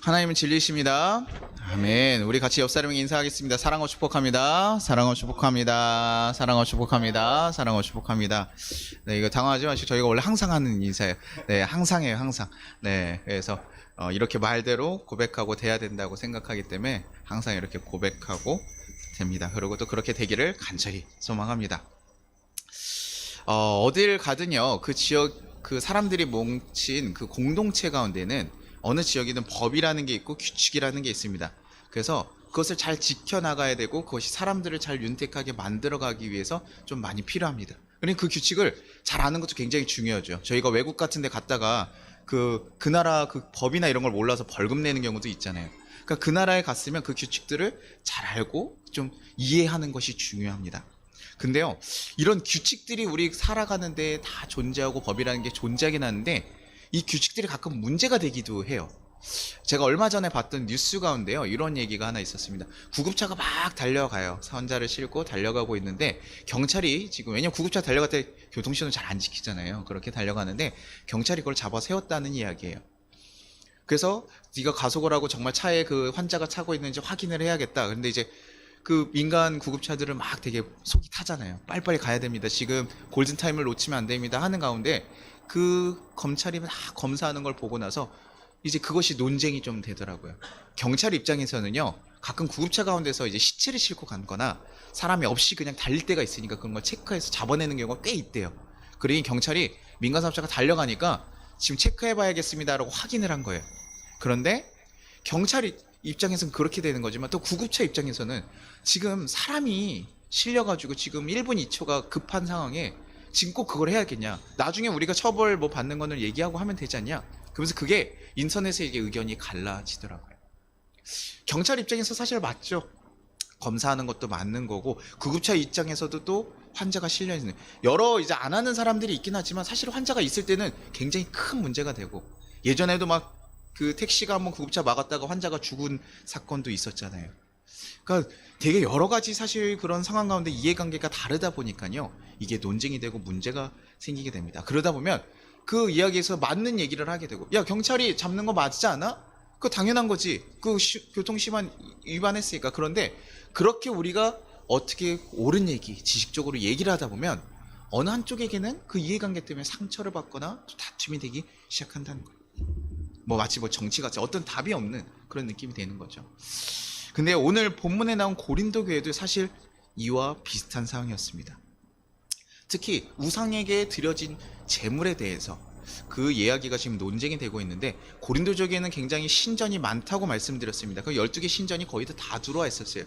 하나님은 진리이십니다. 아멘. 우리 같이 옆 사람에게 인사하겠습니다. 사랑하고 축복합니다. 사랑하고 축복합니다. 사랑하고 축복합니다. 사랑하고 축복합니다. 네, 이거 당황하지 마시고 저희가 원래 항상 하는 인사예요. 네, 항상 해요, 항상. 네, 그래서 이렇게 말대로 고백하고 돼야 된다고 생각하기 때문에 항상 이렇게 고백하고 됩니다. 그리고 또 그렇게 되기를 간절히 소망합니다. 어딜 가든요, 그 지역, 그 사람들이 뭉친 그 공동체 가운데는 어느 지역이든 법이라는 게 있고 규칙이라는 게 있습니다. 그래서 그것을 잘 지켜나가야 되고 그것이 사람들을 잘 윤택하게 만들어가기 위해서 좀 많이 필요합니다. 그러니까 그 규칙을 잘 아는 것도 굉장히 중요하죠. 저희가 외국 같은 데 갔다가 그 나라 그 법이나 이런 걸 몰라서 벌금 내는 경우도 있잖아요. 그러니까 그 나라에 갔으면 그 규칙들을 잘 알고 좀 이해하는 것이 중요합니다. 근데요, 이런 규칙들이 우리 살아가는 데 다 존재하고 법이라는 게 존재하긴 하는데 이 규칙들이 가끔 문제가 되기도 해요. 제가 얼마 전에 봤던 뉴스 가운데요, 이런 얘기가 하나 있었습니다. 구급차가 막 달려가요. 환자를 싣고 달려가고 있는데 경찰이 지금, 왜냐면 구급차 달려갈 때 교통신호 잘 안 지키잖아요. 그렇게 달려가는데 경찰이 그걸 잡아 세웠다는 이야기예요. 그래서 네가 가속을 하고 정말 차에 그 환자가 차고 있는지 확인을 해야겠다. 근데 이제 그 민간 구급차들은 막 되게 속이 타잖아요. 빨리빨리 가야 됩니다. 지금 골든타임을 놓치면 안 됩니다 하는 가운데 그 검찰이 막 검사하는 걸 보고 나서 이제 그것이 논쟁이 좀 되더라고요. 경찰 입장에서는요, 가끔 구급차 가운데서 이제 시체를 싣고 간거나 사람이 없이 그냥 달릴 때가 있으니까 그런 걸 체크해서 잡아내는 경우가 꽤 있대요. 그러니 경찰이 민간 사업자가 달려가니까 지금 체크해봐야겠습니다라고 확인을 한 거예요. 그런데 경찰 입장에서는 그렇게 되는 거지만 또 구급차 입장에서는 지금 사람이 실려가지고 지금 1분 2초가 급한 상황에 지금 꼭 그걸 해야겠냐, 나중에 우리가 처벌 뭐 받는 거는 얘기하고 하면 되지 않냐, 그러면서 그게 인터넷에 이게 의견이 갈라지더라고요. 경찰 입장에서 사실 맞죠. 검사하는 것도 맞는 거고, 구급차 입장에서도 또 환자가 실려 있는, 여러 이제 안 하는 사람들이 있긴 하지만 사실 환자가 있을 때는 굉장히 큰 문제가 되고, 예전에도 막 그 택시가 한번 구급차 막았다가 환자가 죽은 사건도 있었잖아요. 그러니까 되게 여러 가지 사실 그런 상황 가운데 이해관계가 다르다 보니까요, 이게 논쟁이 되고 문제가 생기게 됩니다. 그러다 보면 그 이야기에서 맞는 얘기를 하게 되고, 야, 경찰이 잡는 거 맞지 않아? 그거 당연한 거지. 그 교통심한 위반했으니까. 그런데 그렇게 우리가 어떻게 옳은 얘기, 지식적으로 얘기를 하다 보면 어느 한쪽에게는 그 이해관계 때문에 상처를 받거나 또 다툼이 되기 시작한다는 거예요. 뭐 마치 뭐 정치같이 어떤 답이 없는 그런 느낌이 되는 거죠. 근데 오늘 본문에 나온 고린도 교회도 사실 이와 비슷한 상황이었습니다. 특히 우상에게 드려진 제물에 대해서 그 이야기가 지금 논쟁이 되고 있는데, 고린도족에는 굉장히 신전이 많다고 말씀드렸습니다. 그 12개 신전이 거의 다 들어와 있었어요.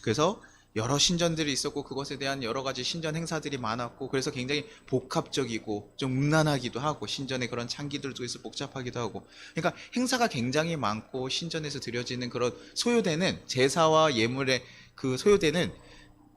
그래서 여러 신전들이 있었고 그것에 대한 여러 가지 신전 행사들이 많았고, 그래서 굉장히 복합적이고 좀 음란하기도 하고, 신전의 그런 창기들도 있어 복잡하기도 하고, 그러니까 행사가 굉장히 많고 신전에서 드려지는 그런 소요되는 제사와 예물에 그 소요되는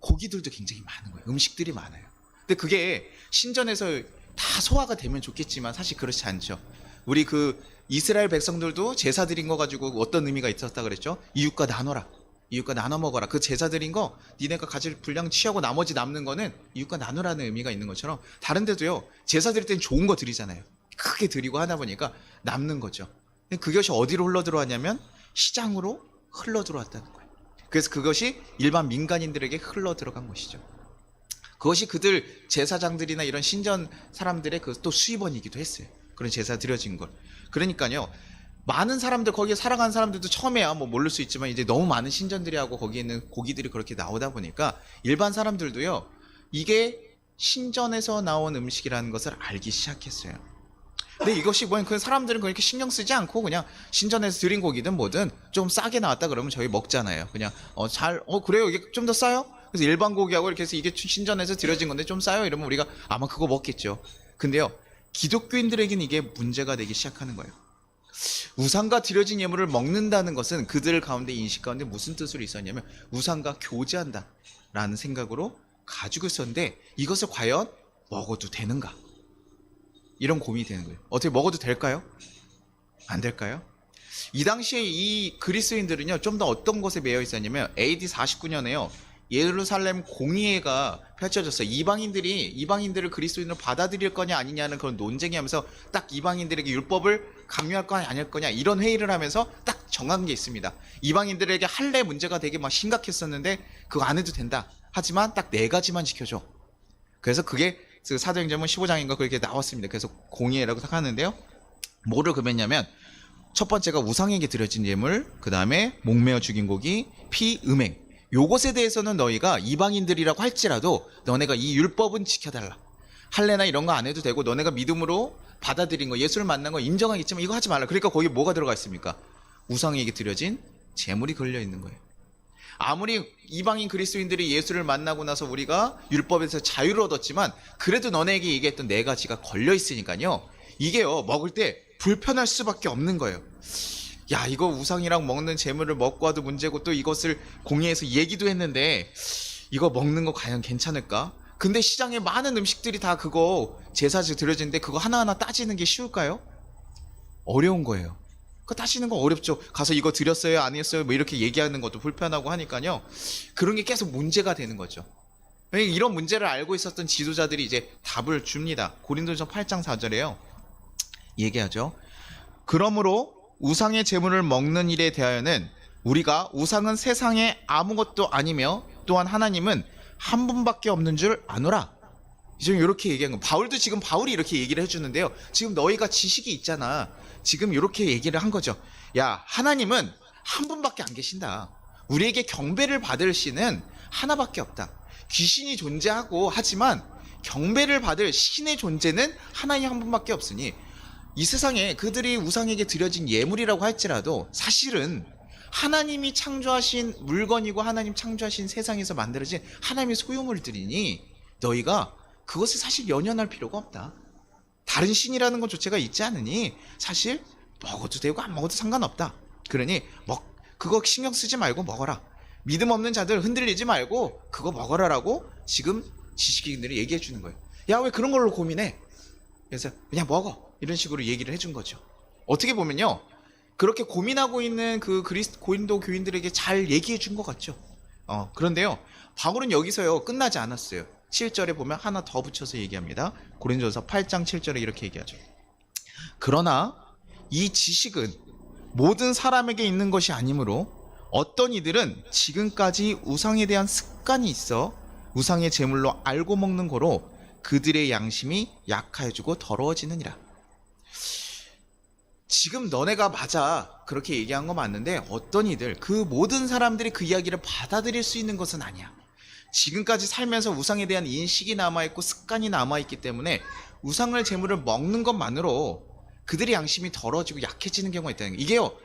고기들도 굉장히 많은 거예요. 음식들이 많아요. 근데 그게 신전에서 다 소화가 되면 좋겠지만 사실 그렇지 않죠. 우리 그 이스라엘 백성들도 제사 드린 거 가지고 어떤 의미가 있었다 그랬죠? 이웃과 나눠라. 이웃과 나눠 먹어라. 그 제사 드린 거 니네가 가질 분량 취하고 나머지 남는 거는 이웃과 나누라는 의미가 있는 것처럼, 다른 데도요, 제사 드릴 땐 좋은 거 드리잖아요. 크게 드리고 하다 보니까 남는 거죠. 근데 그것이 어디로 흘러 들어왔냐면 시장으로 흘러 들어왔다는 거예요. 그래서 그것이 일반 민간인들에게 흘러 들어간 것이죠. 그것이 그들 제사장들이나 이런 신전 사람들의 그 또 수입원이기도 했어요. 그런 제사 드려진 걸. 그러니까요, 많은 사람들, 거기에 살아가는 사람들도 처음에야 뭐 모를 수 있지만 이제 너무 많은 신전들이 하고 거기에 있는 고기들이 그렇게 나오다 보니까 일반 사람들도요, 이게 신전에서 나온 음식이라는 것을 알기 시작했어요. 근데 이것이 뭐냐면 그 사람들은 그렇게 신경 쓰지 않고 그냥 신전에서 드린 고기든 뭐든 좀 싸게 나왔다 그러면 저희 먹잖아요. 그냥 그래요, 이게 좀 더 싸요? 그래서 일반 고기하고 이렇게 해서 이게 신전에서 드려진 건데 좀 싸요? 이러면 우리가 아마 그거 먹겠죠. 근데요, 기독교인들에게는 이게 문제가 되기 시작하는 거예요. 우상과 드려진 예물을 먹는다는 것은 그들 가운데 인식 가운데 무슨 뜻으로 있었냐면 우상과 교제한다 라는 생각으로 가지고 있었는데, 이것을 과연 먹어도 되는가, 이런 고민이 되는 거예요. 어떻게 먹어도 될까요? 안 될까요? 이 당시에 이 그리스도인들은요, 좀 더 어떤 것에 매여 있었냐면 AD 49년에요 예루살렘 공의회가 펼쳐졌어요. 이방인들을 그리스도인으로 받아들일 거냐 아니냐는 그런 논쟁이 하면서 딱 이방인들에게 율법을 강요할 거냐 아닐 거냐 이런 회의를 하면서 딱 정한 게 있습니다. 이방인들에게 할례 문제가 되게 막 심각했었는데 그거 안 해도 된다. 하지만 딱 4가지만 지켜줘. 그래서 그게 사도행전문 15장인가 그렇게 나왔습니다. 그래서 공의라고 생각하는데요. 뭐를 금했냐면 첫 번째가 우상에게 드려진 예물, 그 다음에 목매어 죽인 고기, 피, 음행. 요것에 대해서는 너희가 이방인들이라고 할지라도 너네가 이 율법은 지켜달라. 할례나 이런 거 안 해도 되고 너네가 믿음으로 받아들인 거, 예수를 만난 거 인정하겠지만 이거 하지 말라. 그러니까 거기 뭐가 들어가 있습니까? 우상에게 드려진 제물이 걸려 있는 거예요. 아무리 이방인 그리스도인들이 예수를 만나고 나서 우리가 율법에서 자유를 얻었지만 그래도 너네에게 얘기했던 4가지가 걸려 있으니까요. 이게요, 먹을 때 불편할 수밖에 없는 거예요. 야, 이거 우상이랑 먹는 제물을 먹고 와도 문제고 또 이것을 공예해서 얘기도 했는데 이거 먹는 거 과연 괜찮을까? 근데 시장에 많은 음식들이 다 그거 제사지 드려지는데 그거 하나하나 따지는 게 쉬울까요? 어려운 거예요. 그거 따지는 거 어렵죠. 가서 이거 드렸어요? 안 했어요? 뭐 이렇게 얘기하는 것도 불편하고 하니까요. 그런 게 계속 문제가 되는 거죠. 이런 문제를 알고 있었던 지도자들이 이제 답을 줍니다. 고린도전서 8장 4절에요. 얘기하죠. 그러므로 우상의 제물을 먹는 일에 대하여는 우리가 우상은 세상에 아무것도 아니며 또한 하나님은 한 분밖에 없는 줄 아노라. 지금 이렇게 얘기한 거. 바울도 지금 바울이 이렇게 얘기를 해주는데요. 지금 너희가 지식이 있잖아. 지금 이렇게 얘기를 한 거죠. 야, 하나님은 한 분밖에 안 계신다. 우리에게 경배를 받을 신은 하나밖에 없다. 귀신이 존재하고 하지만 경배를 받을 신의 존재는 하나님 한 분밖에 없으니 이 세상에 그들이 우상에게 드려진 예물이라고 할지라도 사실은 하나님이 창조하신 물건이고 하나님 창조하신 세상에서 만들어진 하나님의 소유물들이니 너희가 그것을 사실 연연할 필요가 없다. 다른 신이라는 것 자체가 있지 않으니 사실 먹어도 되고 안 먹어도 상관없다. 그러니 그거 신경 쓰지 말고 먹어라. 믿음 없는 자들 흔들리지 말고 그거 먹어라라고 지금 지식인들이 얘기해 주는 거예요. 야, 왜 그런 걸로 고민해? 그래서 그냥 먹어. 이런 식으로 얘기를 해준 거죠. 어떻게 보면요, 그렇게 고민하고 있는 그 고린도 교인들에게 잘 얘기해 준 것 같죠. 그런데요, 바울은 여기서요 끝나지 않았어요. 7절에 보면 하나 더 붙여서 얘기합니다. 고린도전서 8장 7절에 이렇게 얘기하죠. 그러나 이 지식은 모든 사람에게 있는 것이 아니므로 어떤 이들은 지금까지 우상에 대한 습관이 있어 우상의 제물로 알고 먹는 거로 그들의 양심이 약해지고 더러워지느니라. 지금 너네가 맞아 그렇게 얘기한 거 맞는데 어떤 이들, 그 모든 사람들이 그 이야기를 받아들일 수 있는 것은 아니야. 지금까지 살면서 우상에 대한 인식이 남아있고 습관이 남아있기 때문에 우상을 제물을 먹는 것만으로 그들의 양심이 더러워지고 약해지는 경우가 있다는 거예요. 이게요,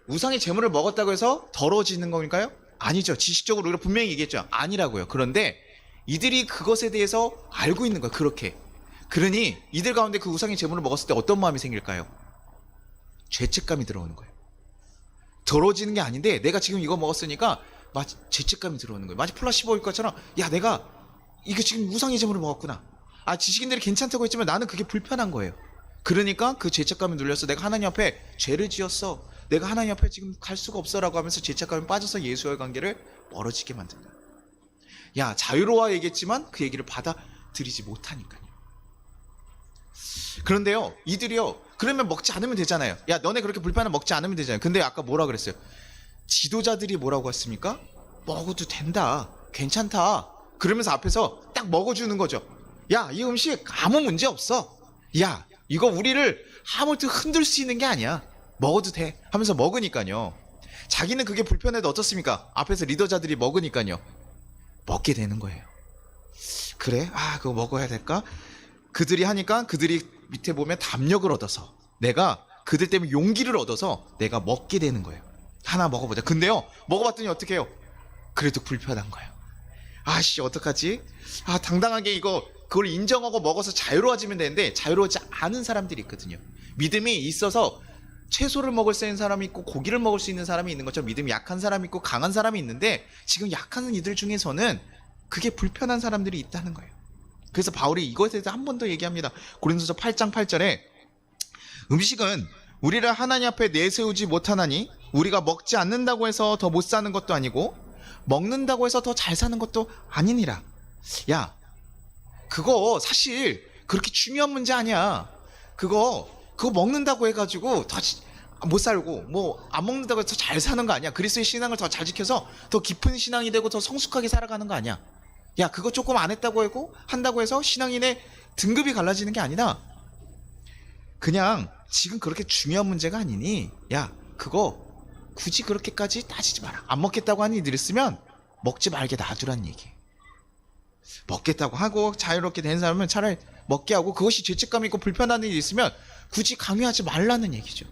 우상의 제물을 먹었다고 해서 더러워지는 건가요? 아니죠. 지식적으로 우리가 분명히 얘기했죠. 아니라고요. 그런데 이들이 그것에 대해서 알고 있는 거예요. 그렇게. 그러니 이들 가운데 그 우상의 제물을 먹었을 때 어떤 마음이 생길까요? 죄책감이 들어오는 거예요. 더러워지는 게 아닌데 내가 지금 이거 먹었으니까 마치 죄책감이 들어오는 거예요. 마치 플라시보일 것처럼, 야, 내가 이거 지금 우상의 제물을 먹었구나. 지식인들이 괜찮다고 했지만 나는 그게 불편한 거예요. 그러니까 그 죄책감이 눌려서 내가 하나님 앞에 죄를 지었어. 내가 하나님 앞에 지금 갈 수가 없어라고 하면서 죄책감이 빠져서 예수와의 관계를 멀어지게 만든다. 야, 자유로워 얘기했지만 그 얘기를 받아들이지 못하니까요. 그런데요, 이들이요, 그러면 먹지 않으면 되잖아요. 야, 너네 그렇게 불편하면 먹지 않으면 되잖아요. 근데 아까 뭐라 그랬어요? 지도자들이 뭐라고 했습니까? 먹어도 된다, 괜찮다, 그러면서 앞에서 딱 먹어주는 거죠. 야, 이 음식 아무 문제 없어. 야, 이거 우리를 아무튼 흔들 수 있는 게 아니야. 먹어도 돼 하면서 먹으니까요. 자기는 그게 불편해도 어떻습니까? 앞에서 리더자들이 먹으니까요, 먹게 되는 거예요. 그래? 그거 먹어야 될까? 그들이 하니까 그들이 밑에 보면 담력을 얻어서, 내가 그들 때문에 용기를 얻어서 내가 먹게 되는 거예요. 하나 먹어보자. 근데요, 먹어봤더니 어떻게 해요? 그래도 불편한 거예요. 어떡하지? 당당하게 그걸 인정하고 먹어서 자유로워지면 되는데 자유로워지지 않은 사람들이 있거든요. 믿음이 있어서 채소를 먹을 수 있는 사람이 있고 고기를 먹을 수 있는 사람이 있는 것처럼 믿음이 약한 사람이 있고 강한 사람이 있는데 지금 약한 이들 중에서는 그게 불편한 사람들이 있다는 거예요. 그래서 바울이 이것에 대해서 한 번 더 얘기합니다. 고린도서 8장 8절에 음식은 우리를 하나님 앞에 내세우지 못하나니 우리가 먹지 않는다고 해서 더 못 사는 것도 아니고 먹는다고 해서 더 잘 사는 것도 아니니라. 야, 그거 사실 그렇게 중요한 문제 아니야. 그거 먹는다고 해가지고 더 못 살고 뭐 안 먹는다고 해서 잘 사는 거 아니야. 그리스도의 신앙을 더 잘 지켜서 더 깊은 신앙이 되고 더 성숙하게 살아가는 거 아니야. 야, 그거 조금 안 했다고 하고 한다고 해서 신앙인의 등급이 갈라지는 게 아니다. 그냥 지금 그렇게 중요한 문제가 아니니 야, 그거 굳이 그렇게까지 따지지 마라. 안 먹겠다고 하는 이들이 있으면 먹지 말게 놔두란 얘기. 먹겠다고 하고 자유롭게 된 사람은 차라리 먹게 하고, 그것이 죄책감 있고 불편한 일이 있으면 굳이 강요하지 말라는 얘기죠.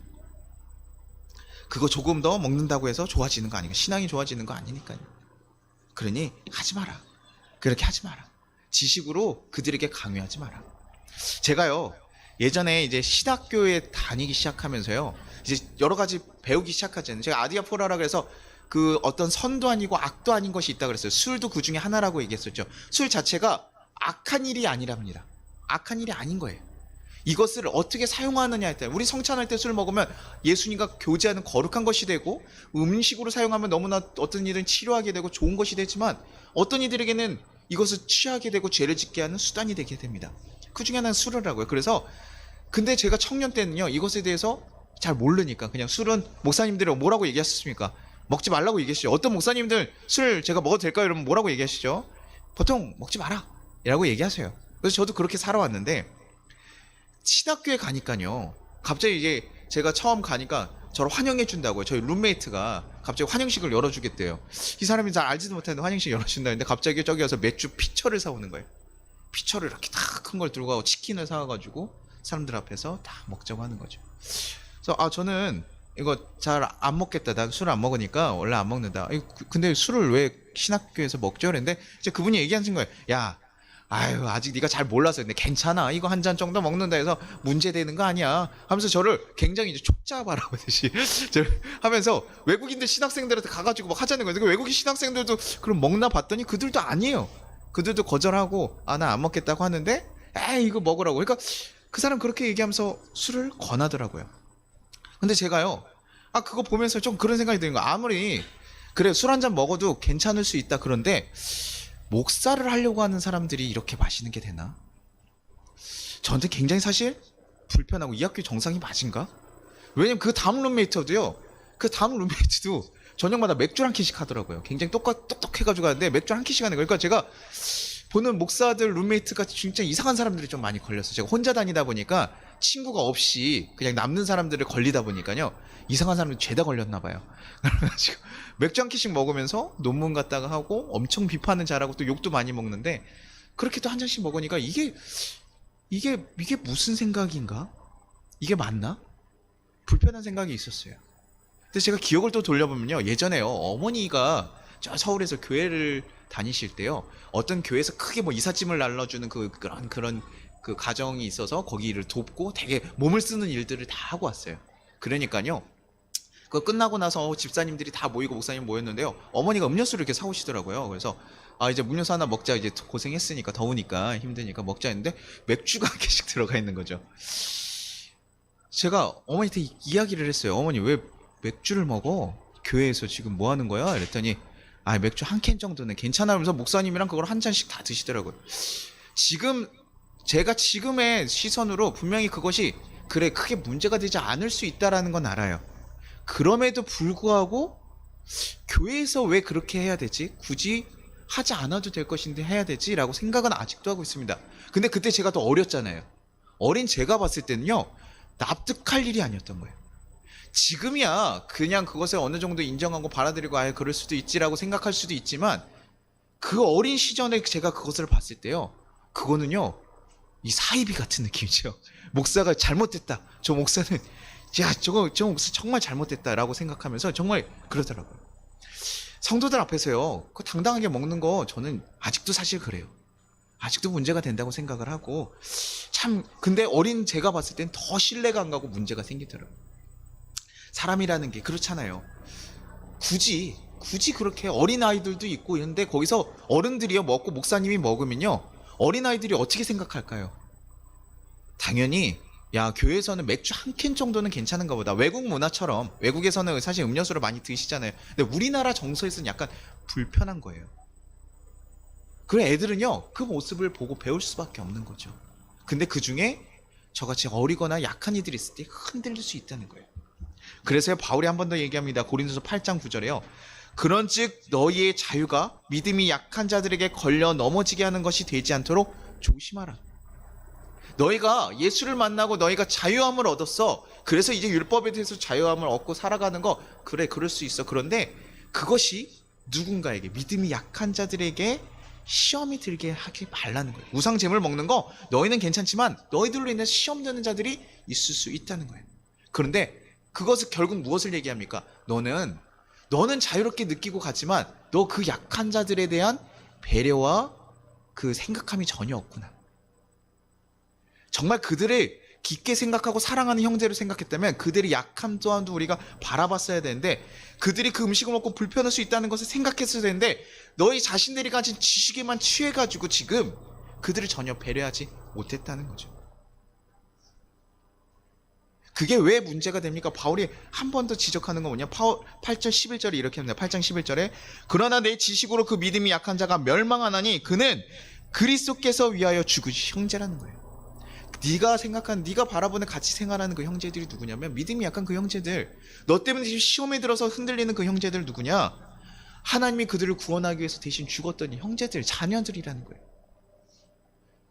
그거 조금 더 먹는다고 해서 좋아지는 거 아니니까, 신앙이 좋아지는 거 아니니까요. 그러니 하지 마라. 그렇게 하지 마라. 지식으로 그들에게 강요하지 마라. 제가요, 예전에 이제 신학교에 다니기 시작하면서요, 이제 여러 가지 배우기 시작하잖아요. 제가 아디아포라라 그래서 그 어떤 선도 아니고 악도 아닌 것이 있다 그랬어요. 술도 그 중에 하나라고 얘기했었죠. 술 자체가 악한 일이 아니랍니다. 악한 일이 아닌 거예요. 이것을 어떻게 사용하느냐에 따라, 우리 성찬할 때 술 먹으면 예수님과 교제하는 거룩한 것이 되고, 음식으로 사용하면 너무나 어떤 일은 치료하게 되고 좋은 것이 되지만, 어떤 이들에게는 이것을 취하게 되고 죄를 짓게 하는 수단이 되게 됩니다. 그 중에 하나는 술이라고요. 그래서 근데 제가 청년 때는요, 이것에 대해서 잘 모르니까 그냥 술은, 목사님들이 뭐라고 얘기하셨습니까? 먹지 말라고 얘기하시죠. 어떤 목사님들 술 제가 먹어도 될까요? 이러면 뭐라고 얘기하시죠? 보통 먹지 마라 라고 얘기하세요. 그래서 저도 그렇게 살아왔는데, 신학교에 가니까요, 갑자기 이게 제가 처음 가니까 저를 환영해 준다고요. 저희 룸메이트가 갑자기 환영식을 열어주겠대요. 이 사람이 잘 알지도 못했는데 환영식 열어준다는데 갑자기 저기 와서 맥주 피처를 사오는 거예요. 피처를 이렇게 다 큰 걸 들고 가고 치킨을 사와가지고 사람들 앞에서 다 먹자고 하는 거죠. 그래서 저는 이거 잘 안 먹겠다. 난 술을 안 먹으니까 원래 안 먹는다. 근데 술을 왜 신학교에서 먹죠? 그랬는데 이제 그분이 얘기하신 거예요. 야, 아유, 아직 네가 잘 몰라서. 근데 괜찮아. 이거 한 잔 정도 먹는다 해서 문제되는 거 아니야. 하면서 저를 굉장히 이제 촉잡아라듯이 하면서 외국인들 신학생들한테 가가지고 막 하자는 거예요. 외국인 신학생들도 그럼 먹나 봤더니 그들도 아니에요. 그들도 거절하고 나 안 먹겠다고 하는데, 에이, 이거 먹으라고. 그러니까 그 사람 그렇게 얘기하면서 술을 권하더라고요. 근데 제가요, 그거 보면서 좀 그런 생각이 드는 거예요. 아무리 그래 술 한 잔 먹어도 괜찮을 수 있다. 그런데 목사를 하려고 하는 사람들이 이렇게 마시는 게 되나? 저한테 굉장히 사실 불편하고, 이 학교 정상이 맞은가? 왜냐면 그 다음 룸메이트도요, 그 다음 룸메이트도 저녁마다 맥주 한 캔씩 하더라고요. 굉장히 똑똑해가지고 하는데 맥주 한 캔씩 하는 거예요. 그러니까 제가 보는 목사들 룸메이트가 진짜 이상한 사람들이 좀 많이 걸렸어요. 제가 혼자 다니다 보니까 친구가 없이 그냥 남는 사람들을 걸리다 보니까요, 이상한 사람들이 죄다 걸렸나 봐요. 그래가지고 맥주 한 캔씩 먹으면서 논문 갖다가 하고 엄청 비판은 잘하고 또 욕도 많이 먹는데, 그렇게 또 한 잔씩 먹으니까 이게 무슨 생각인가? 이게 맞나? 불편한 생각이 있었어요. 근데 제가 기억을 또 돌려보면요, 예전에요, 어머니가 저 서울에서 교회를 다니실 때요, 어떤 교회에서 크게 뭐 이삿짐을 날라주는 그런 그 가정이 있어서 거기를 돕고 되게 몸을 쓰는 일들을 다 하고 왔어요. 그러니까요, 그거 끝나고 나서 집사님들이 다 모이고 목사님 모였는데요, 어머니가 음료수를 이렇게 사오시더라고요. 그래서 이제 음료수 하나 먹자, 이제 고생했으니까, 더우니까 힘드니까 먹자 했는데 맥주가 한 개씩 들어가 있는 거죠. 제가 어머니한테 이야기를 했어요. 어머니, 왜 맥주를 먹어? 교회에서 지금 뭐 하는 거야? 이랬더니 맥주 한 캔 정도는 괜찮아. 그러면서 목사님이랑 그걸 한 잔씩 다 드시더라고요. 제가 지금의 시선으로 분명히 그것이 그래 크게 문제가 되지 않을 수 있다라는 건 알아요. 그럼에도 불구하고 교회에서 왜 그렇게 해야 되지? 굳이 하지 않아도 될 것인데 해야 되지? 라고 생각은 아직도 하고 있습니다. 근데 그때 제가 더 어렸잖아요. 어린 제가 봤을 때는요, 납득할 일이 아니었던 거예요. 지금이야 그냥 그것을 어느 정도 인정하고 받아들이고 그럴 수도 있지라고 생각할 수도 있지만, 그 어린 시절에 제가 그것을 봤을 때요, 그거는요, 이 사이비 같은 느낌이죠. 목사가 잘못됐다, 저 목사는 저 목사 정말 잘못됐다라고 생각하면서 정말 그러더라고요. 성도들 앞에서요, 그 당당하게 먹는 거 저는 아직도 사실 그래요. 아직도 문제가 된다고 생각을 하고, 근데 어린 제가 봤을 땐 더 신뢰가 안 가고 문제가 생기더라고요. 사람이라는 게 그렇잖아요. 굳이 그렇게 어린 아이들도 있고 이런데 거기서 어른들이요 먹고 목사님이 먹으면요, 어린 아이들이 어떻게 생각할까요? 당연히 야, 교회에서는 맥주 한 캔 정도는 괜찮은가 보다. 외국 문화처럼, 외국에서는 사실 음료수를 많이 드시잖아요. 근데 우리나라 정서에서는 약간 불편한 거예요. 그래 애들은요, 그 모습을 보고 배울 수밖에 없는 거죠. 근데 그 중에 저같이 어리거나 약한 이들이 있을 때 흔들릴 수 있다는 거예요. 그래서 바울이 한 번 더 얘기합니다. 고린도서 8장 9절에요. 그런즉 너희의 자유가 믿음이 약한 자들에게 걸려 넘어지게 하는 것이 되지 않도록 조심하라. 너희가 예수를 만나고 너희가 자유함을 얻었어. 그래서 이제 율법에 대해서 자유함을 얻고 살아가는 거, 그래, 그럴 수 있어. 그런데 그것이 누군가에게, 믿음이 약한 자들에게 시험이 들게 하지 말라는 거예요. 우상 제물 먹는 거 너희는 괜찮지만 너희들로 인해 시험 드는 자들이 있을 수 있다는 거예요. 그런데 그것은 결국 무엇을 얘기합니까? 너는 자유롭게 느끼고 갔지만 너 그 약한 자들에 대한 배려와 그 생각함이 전혀 없구나. 정말 그들을 깊게 생각하고 사랑하는 형제로 생각했다면 그들의 약함 또한도 우리가 바라봤어야 되는데, 그들이 그 음식을 먹고 불편할 수 있다는 것을 생각했어야 되는데, 너희 자신들이 가진 지식에만 취해가지고 지금 그들을 전혀 배려하지 못했다는 거죠. 그게 왜 문제가 됩니까? 바울이 한 번 더 지적하는 건 뭐냐? 8절 11절에 이렇게 합니다. 8장 11절에 그러나 내 지식으로 그 믿음이 약한 자가 멸망하나니 그는 그리스도께서 위하여 죽으신 형제라는 거예요. 네가 생각한, 네가 바라보는 같이 생활하는 그 형제들이 누구냐면 믿음이 약한 그 형제들. 너 때문에 시험에 들어서 흔들리는 그 형제들 누구냐? 하나님이 그들을 구원하기 위해서 대신 죽었던 형제들, 자녀들이라는 거예요.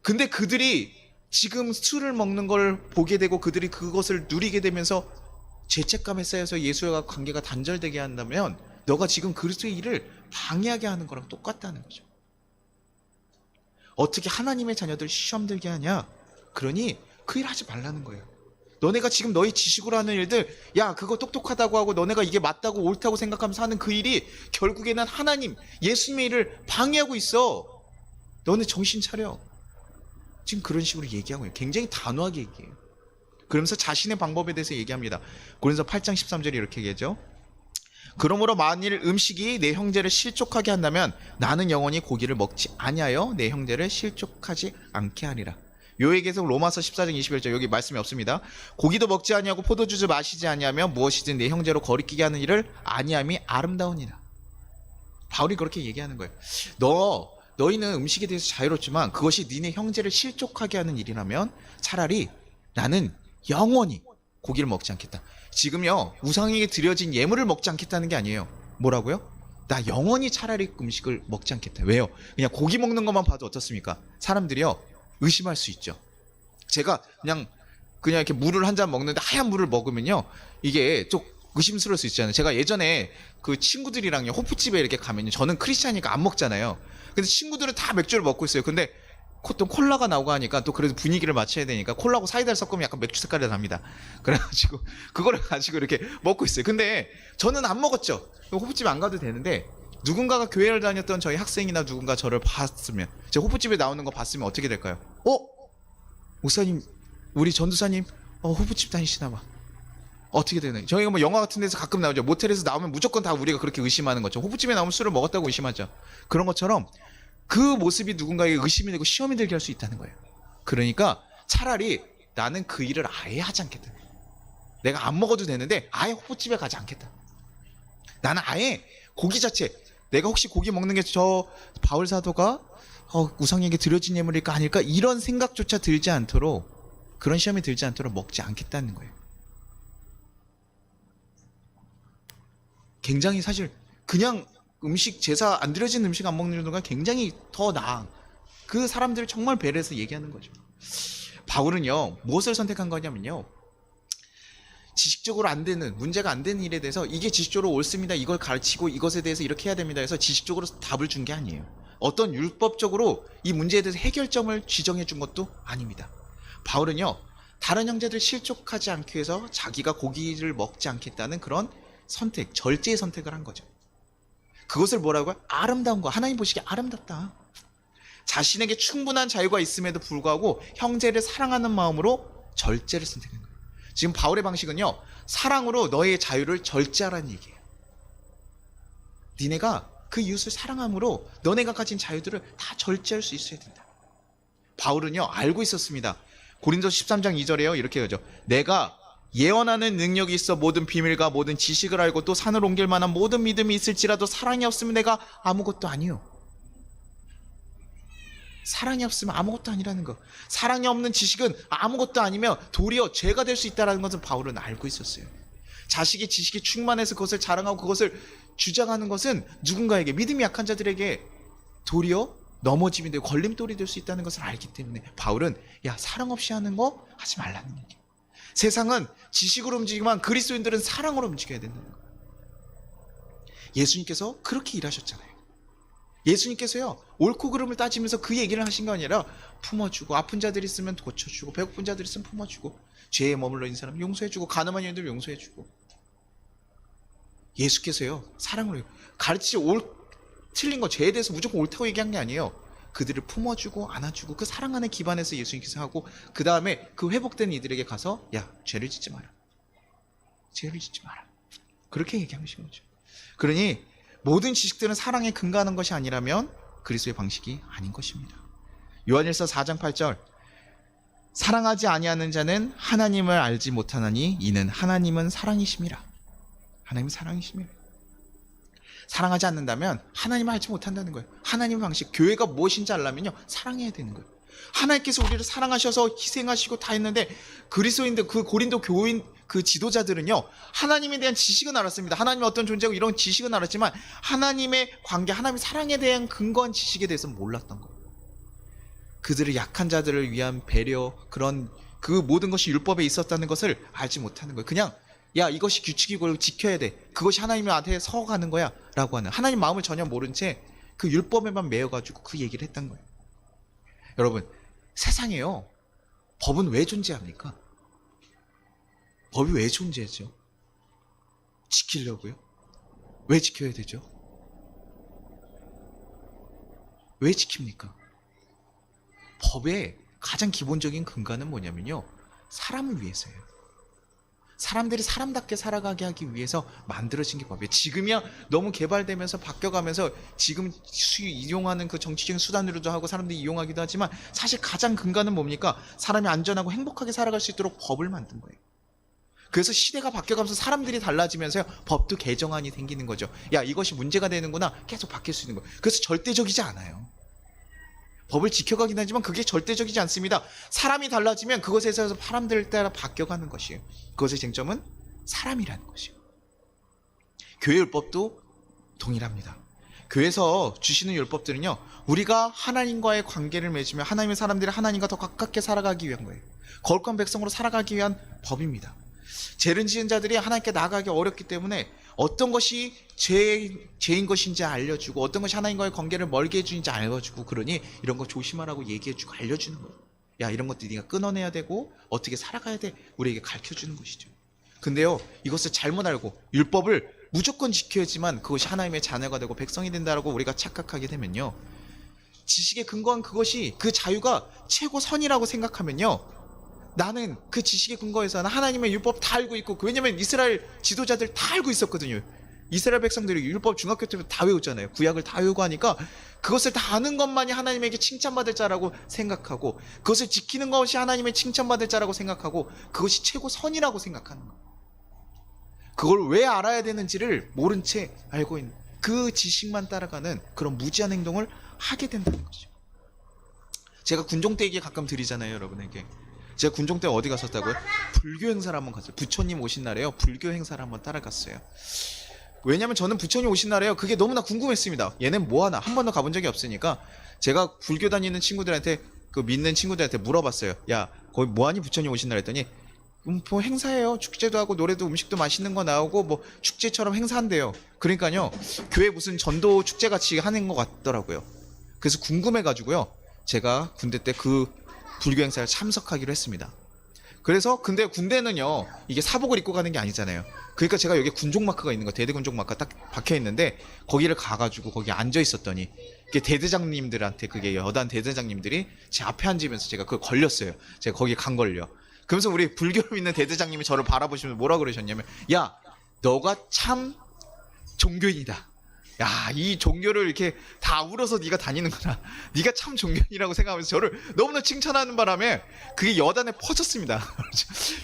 근데 그들이 지금 술을 먹는 걸 보게 되고 그들이 그것을 누리게 되면서 죄책감에 쌓여서 예수와 관계가 단절되게 한다면 너가 지금 그리스도의 일을 방해하게 하는 거랑 똑같다는 거죠. 어떻게 하나님의 자녀들 시험 들게 하냐? 그러니 그 일 하지 말라는 거예요. 너네가 지금 너희 지식으로 하는 일들, 야 그거 똑똑하다고 하고 너네가 이게 맞다고 옳다고 생각하면서 하는 그 일이 결국에는 하나님, 예수님의 일을 방해하고 있어. 너네 정신 차려. 지금 그런 식으로 얘기하고 있어요. 굉장히 단호하게 얘기해요. 그러면서 자신의 방법에 대해서 얘기합니다. 고린도서 8장 13절에 이렇게 얘기하죠. 그러므로 만일 음식이 내 형제를 실족하게 한다면 나는 영원히 고기를 먹지 아니하여 내 형제를 실족하지 않게 하리라. 요 얘기에서 로마서 14장 21절, 여기 말씀이 없습니다. 고기도 먹지 아니하고 포도주도 마시지 아니하며 무엇이든 내 형제로 거리끼게 하는 일을 아니함이 아름다우니라. 바울이 그렇게 얘기하는 거예요. 너희는 음식에 대해서 자유롭지만 그것이 니네 형제를 실족하게 하는 일이라면 차라리 나는 영원히 고기를 먹지 않겠다. 지금요, 우상에게 드려진 예물을 먹지 않겠다는 게 아니에요. 뭐라고요? 나 영원히 차라리 음식을 먹지 않겠다. 왜요? 그냥 고기 먹는 것만 봐도 어떻습니까? 사람들이요, 의심할 수 있죠. 제가 그냥 이렇게 물을 한 잔 먹는데 하얀 물을 먹으면요, 이게 좀 의심스러울 수 있잖아요. 제가 예전에 그 친구들이랑요, 호프집에 이렇게 가면요, 저는 크리스찬이니까 안 먹잖아요. 근데 친구들은 다 맥주를 먹고 있어요. 근데 또 콜라가 나오고 하니까 또 그래도 분위기를 맞춰야 되니까 콜라하고 사이다를 섞으면 약간 맥주 색깔이 납니다. 그래가지고 그거를 가지고 이렇게 먹고 있어요. 근데 저는 안 먹었죠. 호프집 안 가도 되는데 누군가가 교회를 다녔던 저희 학생이나 누군가 저를 봤으면, 제 호프집에 나오는 거 봤으면 어떻게 될까요? 목사님, 우리 전도사님 호프집 다니시나 봐. 어떻게 되나요? 저희가 뭐 영화 같은 데서 가끔 나오죠. 모텔에서 나오면 무조건 다 우리가 그렇게 의심하는 거죠. 호프집에 나오면 술을 먹었다고 의심하죠. 그런 것처럼 그 모습이 누군가에게 의심이 되고 시험이 들게 할 수 있다는 거예요. 그러니까 차라리 나는 그 일을 아예 하지 않겠다. 내가 안 먹어도 되는데 아예 호프집에 가지 않겠다. 나는 아예 고기 자체, 내가 혹시 고기 먹는 게 저 바울 사도가 우상에게 드려진 예물일까 아닐까 이런 생각조차 들지 않도록, 그런 시험이 들지 않도록 먹지 않겠다는 거예요. 굉장히 사실 그냥 음식, 제사 안 드려진 음식 안 먹는 정도가 굉장히 더 나아. 그 사람들을 정말 배려해서 얘기하는 거죠. 바울은요, 무엇을 선택한 거냐면요, 지식적으로 안 되는, 문제가 안 되는 일에 대해서 이게 지식적으로 옳습니다, 이걸 가르치고 이것에 대해서 이렇게 해야 됩니다 해서 지식적으로 답을 준 게 아니에요. 어떤 율법적으로 이 문제에 대해서 해결점을 지정해 준 것도 아닙니다. 바울은요, 다른 형제들 실족하지 않기 위해서 자기가 고기를 먹지 않겠다는 그런 선택, 절제의 선택을 한 거죠. 그것을 뭐라고요? 아름다운 거, 하나님 보시기에 아름답다. 자신에게 충분한 자유가 있음에도 불구하고 형제를 사랑하는 마음으로 절제를 선택한 거예요. 지금 바울의 방식은요, 사랑으로 너의 자유를 절제하라는 얘기예요. 니네가 그 이웃을 사랑함으로 너네가 가진 자유들을 다 절제할 수 있어야 된다. 바울은요, 알고 있었습니다. 고린도서 13장 2절에요, 이렇게 하죠. 내가 예언하는 능력이 있어 모든 비밀과 모든 지식을 알고 또 산을 옮길 만한 모든 믿음이 있을지라도 사랑이 없으면 내가 아무것도 아니요. 사랑이 없으면 아무것도 아니라는 거. 사랑이 없는 지식은 아무것도 아니며 도리어 죄가 될 수 있다는 것을 바울은 알고 있었어요. 자식이 지식이 충만해서 그것을 자랑하고 그것을 주장하는 것은 누군가에게, 믿음이 약한 자들에게 도리어 넘어짐이 되고 걸림돌이 될 수 있다는 것을 알기 때문에 바울은 야, 사랑 없이 하는 거 하지 말라는 얘기. 세상은 지식으로 움직이지만 그리스도인들은 사랑으로 움직여야 된다는 거예요. 예수님께서 그렇게 일하셨잖아요. 예수님께서요, 옳고 그름을 따지면서 그 얘기를 하신 거 아니라 품어주고, 아픈 자들 있으면 고쳐주고, 배고픈 자들 있으면 품어주고, 죄에 머물러 있는 사람 용서해주고, 가늠한 이들 용서해주고. 예수께서요, 사랑으로 가르치지 틀린 거, 죄에 대해서 무조건 옳다고 얘기한 게 아니에요. 그들을 품어주고 안아주고 그 사랑 안에 기반해서 예수님께서 하고, 그 다음에 그 회복된 이들에게 가서 야, 죄를 짓지 마라, 죄를 짓지 마라, 그렇게 얘기하신 거죠. 그러니 모든 지식들은 사랑에 근거하는 것이 아니라면 그리스도의 방식이 아닌 것입니다. 요한일서 4장 8절, 사랑하지 아니하는 자는 하나님을 알지 못하나니 이는 하나님은 사랑이심이라. 하나님은 사랑이심이라. 사랑하지 않는다면 하나님을 알지 못한다는 거예요. 하나님의 방식, 교회가 무엇인지 알려면요, 사랑해야 되는 거예요. 하나님께서 우리를 사랑하셔서 희생하시고 다 했는데, 그리스도인들, 그 고린도 교인 그 지도자들은요, 하나님에 대한 지식은 알았습니다. 하나님이 어떤 존재고 이런 지식은 알았지만 하나님의 관계, 하나님의 사랑에 대한 근거한 지식에 대해서는 몰랐던 거예요. 그들을, 약한 자들을 위한 배려, 그런 그 모든 것이 율법에 있었다는 것을 알지 못하는 거예요. 그냥 야, 이것이 규칙이고 지켜야 돼, 그것이 하나님 앞에 서가는 거야 라고 하는, 하나님 마음을 전혀 모른 채 그 율법에만 매여가지고 그 얘기를 했던 거예요. 여러분, 세상에요, 법은 왜 존재합니까? 법이 왜 존재하죠? 지키려고요? 왜 지켜야 되죠? 왜 지킵니까? 법의 가장 기본적인 근간은 뭐냐면요, 사람을 위해서예요. 사람들이 사람답게 살아가게 하기 위해서 만들어진 게 법이에요. 지금이야 너무 개발되면서 바뀌어가면서 지금 이용하는 그 정치적인 수단으로도 하고 사람들이 이용하기도 하지만, 사실 가장 근간은 뭡니까? 사람이 안전하고 행복하게 살아갈 수 있도록 법을 만든 거예요. 그래서 시대가 바뀌어가면서 사람들이 달라지면서요, 법도 개정안이 생기는 거죠. 야, 이것이 문제가 되는구나, 계속 바뀔 수 있는 거예요. 그래서 절대적이지 않아요. 법을 지켜가긴 하지만 그게 절대적이지 않습니다. 사람이 달라지면 그것에 대해서 사람들 따라 바뀌어가는 것이에요. 그것의 쟁점은 사람이라는 것이에요. 교회 율법도 동일합니다. 교회에서 주시는 율법들은요, 우리가 하나님과의 관계를 맺으며 하나님의 사람들이 하나님과 더 가깝게 살아가기 위한 거예요. 거룩한 백성으로 살아가기 위한 법입니다. 죄를 지은 자들이 하나님께 나아가기 어렵기 때문에 어떤 것이 죄인 것인지 알려주고, 어떤 것이 하나님과의 관계를 멀게 해주는지 알려주고, 그러니 이런 거 조심하라고 얘기해주고 알려주는 거예요. 야, 이런 것들 네가 끊어내야 되고 어떻게 살아가야 돼, 우리에게 가르쳐주는 것이죠. 근데요, 이것을 잘못 알고 율법을 무조건 지켜야지만 그것이 하나님의 자녀가 되고 백성이 된다라고 우리가 착각하게 되면요, 지식에 근거한 그것이, 그 자유가 최고선이라고 생각하면요, 나는 그 지식의 근거에서 하나님의 율법 다 알고 있고, 왜냐면 이스라엘 지도자들 다 알고 있었거든요. 이스라엘 백성들이 율법 중학교 때부터 다 외웠잖아요. 구약을 다 외우고 하니까 그것을 다 아는 것만이 하나님에게 칭찬받을 자라고 생각하고, 그것을 지키는 것이 하나님의 칭찬받을 자라고 생각하고, 그것이 최고선이라고 생각하는 거예요. 그걸 왜 알아야 되는지를 모른 채 알고 있는, 그 지식만 따라가는 그런 무지한 행동을 하게 된다는 거죠. 제가 군종 때 얘기 가끔 드리잖아요, 여러분에게. 제가 군종 때 어디 갔었다고요? 불교 행사를 한번 갔어요. 부처님 오신 날에요, 불교 행사를 한번 따라갔어요. 왜냐면 저는 부처님 오신 날에요, 그게 너무나 궁금했습니다. 얘는 뭐하나, 한 번도 가본 적이 없으니까 제가 불교 다니는 친구들한테, 그 믿는 친구들한테 물어봤어요. 야, 거기 뭐하니 부처님 오신 날 했더니, 뭐 행사예요. 축제도 하고 노래도 음식도 맛있는 거 나오고 뭐 축제처럼 행사한대요. 그러니까요, 교회 무슨 전도 축제 같이 하는 것 같더라고요. 그래서 궁금해가지고요, 제가 군대 때 그 불교 행사에 참석하기로 했습니다. 그래서 근데 군대는요, 이게 사복을 입고 가는 게 아니잖아요. 그러니까 제가 여기 군종 마크가 있는 거, 대대 군종 마크가 딱 박혀 있는데, 거기를 가가지고 거기 앉아 있었더니 이게 대대장님들한테, 그게 여단 대대장님들이 제 앞에 앉으면서 제가 그걸 걸렸어요. 제가 거기 간 걸요. 그러면서 우리 불교를 믿는 대대장님이 저를 바라보시면서 뭐라 그러셨냐면, 야, 너가 참 종교인이다. 야, 이 종교를 이렇게 다 아우러서 네가 다니는구나. 네가 참 종교인이라고 생각하면서 저를 너무나 칭찬하는 바람에 그게 여단에 퍼졌습니다.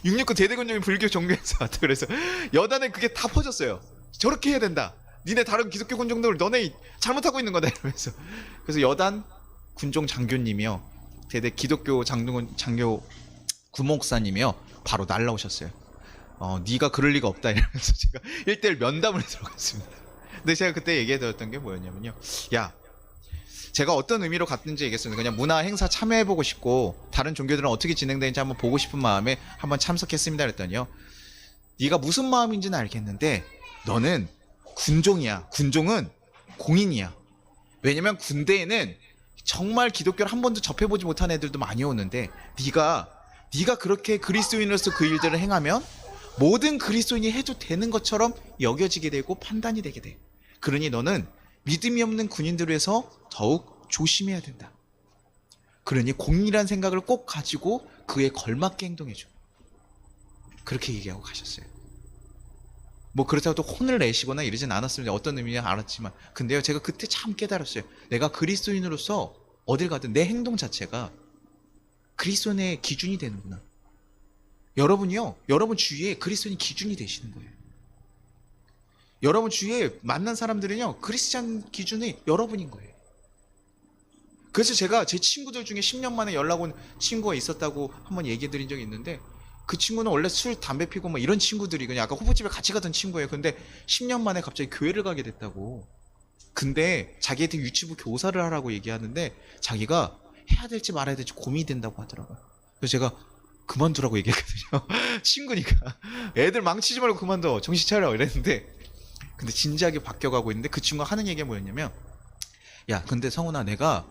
669 대대군종인 불교 종교행사 같아. 그래서 여단에 그게 다 퍼졌어요. 저렇게 해야 된다. 니네 다른 기독교 군종들 너네 잘못하고 있는 거다 이러면서. 그래서 여단 군종 장교님이요, 대대 기독교 장교 구목사님이요, 바로 날라오셨어요. 네가 그럴 리가 없다 이러면서 제가 1대1 면담을 들어갔습니다. 근데 제가 그때 얘기해 드렸던 게 뭐였냐면요. 야, 제가 어떤 의미로 갔는지 얘기했습니다. 그냥 문화 행사 참여해보고 싶고 다른 종교들은 어떻게 진행되는지 한번 보고 싶은 마음에 한번 참석했습니다 그랬더니요. 네가 무슨 마음인지는 알겠는데 너는 군종이야. 군종은 공인이야. 왜냐면 군대에는 정말 기독교를 한 번도 접해보지 못한 애들도 많이 오는데 네가 그렇게 그리스도인으로서 그 일들을 행하면 모든 그리스도인이 해도 되는 것처럼 여겨지게 되고 판단이 되게 돼. 그러니 너는 믿음이 없는 군인들을 위해서 더욱 조심해야 된다. 그러니 공인이라는 생각을 꼭 가지고 그에 걸맞게 행동해줘. 그렇게 얘기하고 가셨어요. 뭐 그렇다고 또 혼을 내시거나 이러진 않았습니다. 어떤 의미인지 알았지만. 근데요, 제가 그때 참 깨달았어요. 내가 그리스도인으로서 어딜 가든 내 행동 자체가 그리스도인의 기준이 되는구나. 여러분이요, 여러분 주위에 그리스도인 기준이 되시는 거예요. 여러분 주위에 만난 사람들은요, 크리스찬 기준이 여러분인 거예요. 그래서 제가 제 친구들 중에 10년 만에 연락 온 친구가 있었다고 한번 얘기해 드린 적이 있는데, 그 친구는 원래 술, 담배 피고 뭐 이런 친구들이 그냥 아까 호프집에 같이 가던 친구예요. 근데 10년 만에 갑자기 교회를 가게 됐다고. 근데 자기한테 유치부 교사를 하라고 얘기하는데 자기가 해야 될지 말아야 될지 고민이 된다고 하더라고요. 그래서 제가 그만두라고 얘기했거든요. 친구니까. 애들 망치지 말고 그만둬. 정신 차려. 이랬는데, 근데 진지하게 바뀌어가고 있는데 그 친구가 하는 얘기가 뭐였냐면, 야, 근데 성훈아, 내가